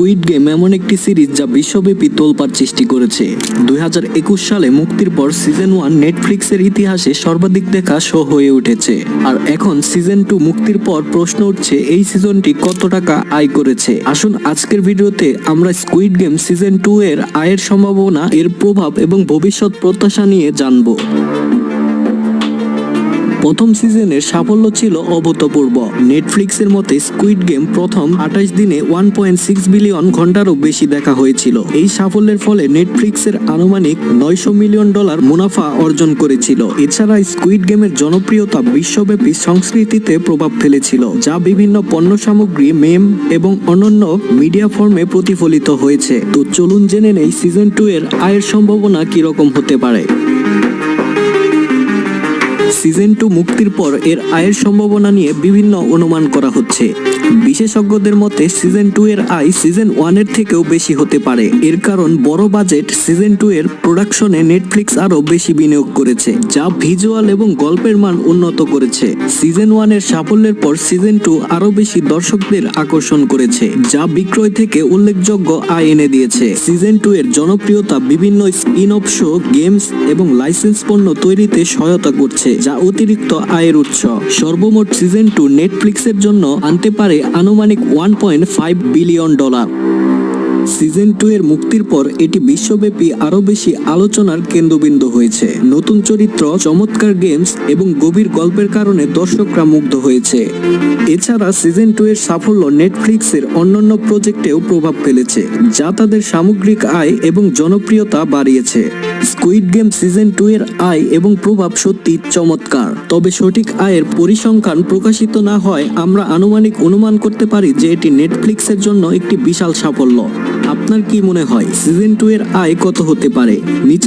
Squid game এমন একটি series যা বিশ্বব্যাপী তোলপাড় সৃষ্টি করেছে। 2021 সালে মুক্তির পর সিজন 1 নেটফ্লিক্সের ইতিহাসে সর্বাধিক দেখা শো হয়ে উঠেছে। আর এখন সিজন 2 মুক্তির পর প্রশ্ন উঠছে এই সিজনটি কত টাকা আয় করেছে। আসুন আজকের ভিডিওতে আমরা স্কুইড গেম সিজন 2 এর আয়ের সম্ভাবনা, এর প্রভাব এবং ভবিষ্যৎ প্রত্যাশা নিয়ে জানবো। প্রথম সিজনের সাফল্য ছিল অভূতপূর্ব। নেটফ্লিক্সের মতে স্কুইড গেম প্রথম 28 দিনে 1.6 বিলিয়ন ঘন্টারও বেশি দেখা হয়েছিল। এই সাফল্যের ফলে নেটফ্লিক্সের আনুমানিক $900 মিলিয়ন মুনাফা অর্জন করেছিল। এছাড়া স্কুইড গেমের জনপ্রিয়তা বিশ্বব্যাপী সংস্কৃতিতে প্রভাব ফেলেছিল, যা বিভিন্ন পণ্য সামগ্রী, মেম এবং অন্যান্য মিডিয়া ফর্মে প্রতিফলিত হয়েছে। তো চলুন জেনে নেই সিজন 2 এর আয়ের সম্ভাবনা কিরকম হতে পারে। সিজন 2 মুক্তির পর এর আয়ের সম্ভাবনা নিয়ে বিভিন্ন অনুমান করা হচ্ছে। বিশেষজ্ঞদের মতে সিজন 2 এর আয় সিজন 1 এর থেকেও বেশি হতে পারে। এর কারণ বড় বাজেট সিজন 2 এর প্রোডাকশনে নেটফ্লিক্স আরো বেশি বিনিয়োগ করেছে, যা ভিজুয়াল এবং গল্পের মান উন্নত করেছে। সিজন 1 এর সাফল্যের পর সিজন 2 আরো বেশি দর্শকদের আকর্ষণ করেছে, যা বিক্রয় থেকে উল্লেখযোগ্য আয় এনে দিয়েছে। সিজন 2 এর জনপ্রিয়তা বিভিন্ন স্পিন অফ শো, গেমস এবং লাইসেন্স পণ্য তৈরিতে সহায়তা করছে, যা অতিরিক্ত আয়ের উৎস। সর্বমোট সিজন 2 নেটফ্লিক্সের জন্য আনতে পারে আনুমানিক $1.5 বিলিয়ন। সিজন 2 এর মুক্তির পর এটি বিশ্বব্যাপী আরো বেশি আলোচনার কেন্দ্রবিন্দু হয়েছে। নতুন চরিত্র, চমৎকার গেমস এবং গভীর গল্পের কারণে দর্শকরা মুগ্ধ হয়েছে। এছাড়া সিজন 2 এর সাফল্য নেটফ্লিক্সের অন্যান্য প্রজেক্টেও প্রভাব ফেলেছে, যা তাদের সামগ্রিক আয় এবং জনপ্রিয়তা বাড়িয়েছে। স্কুইড গেম সিজন 2 এর আয় এবং প্রভাব সত্যি চমৎকার, তবে সঠিক আয়ের পরিসংখ্যান প্রকাশিত না হয় আমরা আনুমানিক অনুমান করতে পারি যে এটি নেটফ্লিক্সের জন্য একটি বিশাল সাফল্য। আপনার কি মনে হয় সিজন 2 এর আয় কত হতে পারে? নিচে